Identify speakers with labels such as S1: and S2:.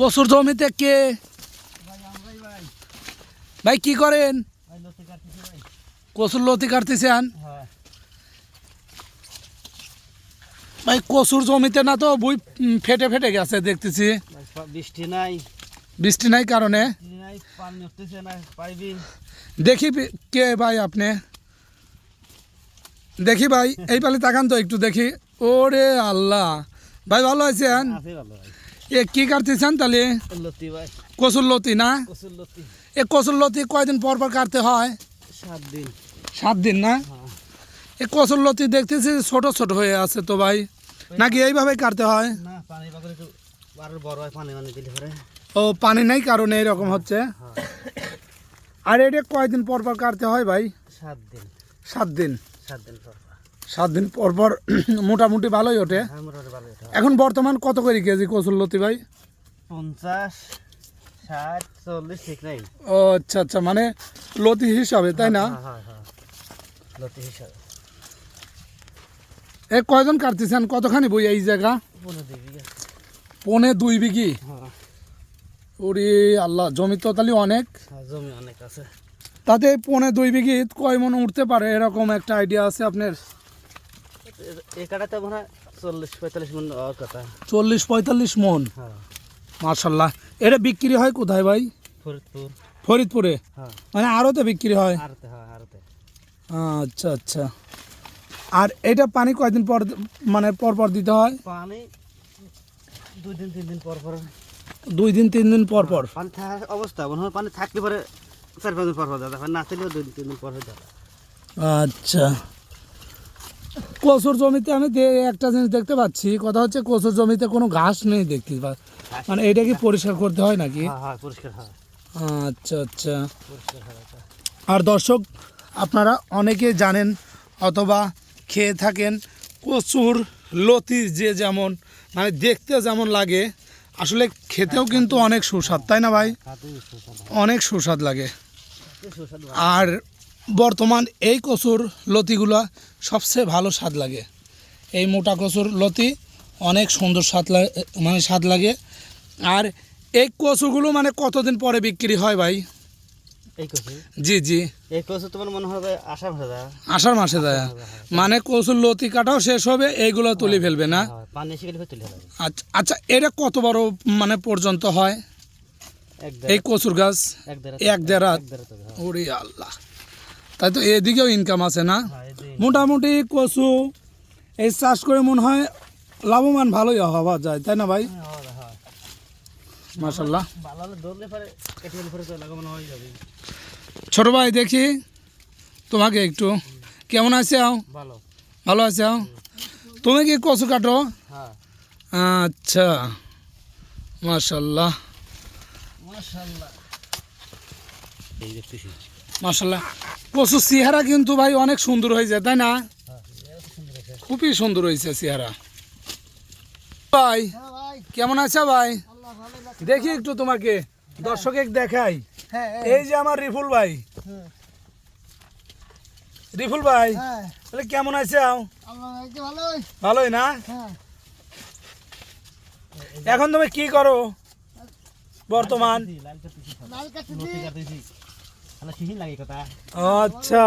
S1: কচুর জমিতে কে ভাই কি করেন? কচুর লতি কাটতেছেন ভাই? কচুর জমিতে না তো বই ফেটে ফেটে গেছে দেখতেছি। বৃষ্টি নাই কারণে দেখি কে ভাই আপনি? দেখি ভাই এই পালে তাকান তো একটু দেখি। ওরে আল্লাহ, ভাই ভালো আছেন? এ কি কাটতেছেন তাহলে? কচুর লতি না? এ কচুর লতি কয়দিন পর পর কাটতে হয়? 7 দিন না? এ কচুর লতি দেখতেছি ছোট ছোট হয়ে আছে তো ভাই, নাকি এইভাবে কাটতে হয়? ও পানি নাই কারণে এরকম হচ্ছে। আর এটা কয়দিন পর পর কাটতে হয় ভাই? 7 দিন। 7 দিন পর পর মোটামুটি ভালোই ওঠে। এখন বর্তমান কত করে কেজি কচুর লতি ভাই?
S2: 50, 60, 40 ঠিক নাই।
S1: ও আচ্ছা আচ্ছা, মানে লতি হিসাবে তাই না?
S2: লতি হিসাবে।
S1: এ কয়জন কাটতেছেন? কতখানি বই এই জায়গা? 2 বিঘি। ওরে আল্লাহ, জমি তো তাহলে অনেক।
S2: জমি অনেক আছে।
S1: তাতে 2 বিঘি কয় মন উঠতে পারে এরকম একটা আইডিয়া আছে আপনার?
S2: এই কাটাতে মনে হয় 40-45 মন হওয়ার কথা।
S1: 40-45 মন। মাশাআল্লাহ। এটা বিক্রি হয় কোথায় ভাই? ফরিদপুরে। মানে আড়তে বিক্রি হয়? আচ্ছা আচ্ছা। আর এটা পানি কয়দিন পর মানে পর পর দিতে হয়?
S2: পানি 2 দিন 3 দিন পর পর।
S1: 2 দিন 3 দিন পর পর
S2: পানি থাকার অবস্থা মনে হয়, পানি থাকলে পরে 4-5 দিন পর পর দাদা, না থাকলেও 2-3 দিন পর দাদা।
S1: আচ্ছা। কচুর জমিতে আমি একটা জিনিস দেখতে পাচ্ছি, কথা হচ্ছে কচুর জমিতে কোনো ঘাস নেই দেখতে পাচ্ছি, মানে এটা কি পরিষ্কার করতে হয় নাকি?
S2: হ্যাঁ পরিষ্কার হয়।
S1: আচ্ছা আচ্ছা। আর দর্শক আপনারা অনেকে জানেন অথবা খেয়ে থাকেন, কচুর লতি যে যেমন মানে দেখতে যেমন লাগে, আসলে খেতেও কিন্তু অনেক সুস্বাদ, তাই না ভাই? অনেক সুস্বাদ লাগে। আর বর্তমান এই কচুর লতিগুলো সবচেয়ে ভালো স্বাদ লাগে। এই মোটা কচুর লতি অনেক সুন্দর স্বাদ লাগে, মানে স্বাদ লাগে। আর এই কচুগুলো মানে কতদিন পরে বিক্রি হয় ভাই?
S2: এই কচু?
S1: জি জি।
S2: এই কচু তোমার মনে হবে আষাঢ় মাসে যায়।
S1: আষাঢ় মাসে যায়, মানে কচুর লতি কাটাও শেষ হবে, এইগুলো তুলে ফেলবে না?
S2: পানি এসে গেলে তুলে ফেলবে।
S1: আচ্ছা আচ্ছা, এটা কত বড় মানে পর্যন্ত হয় এই কচুর গাছ? 1-1.5 হাত। ওরে আল্লাহ, তাই তো এদিকেও ইনকাম আছে না? মোটামুটি কচু এই চাষ করে মনে হয় লাভবান ভালোই হওয়া যায়, তাই না ভাই? মাশাআল্লাহ। ছোট ভাই দেখি তোমাকে একটু, কেমন আছে? ভালো আছে? তুমি কি কচু কাটো? আচ্ছা, মাশাআল্লাহ মাশাআল্লাহ। কচু চেহারা কিন্তু ভাই অনেক সুন্দর হয়েছে, তাই না? খুবই সুন্দর হয়েছে চেহারা। ভাই কেমন আছে ভাই? দেখি একটু তোমাকে দর্শকে দেখাই। এই যে আমার রিফুল ভাই। রিফুল ভাই তাহলে কেমন আছে? ভালোই না? এখন তুমি কি করো বর্তমান? আচ্ছা।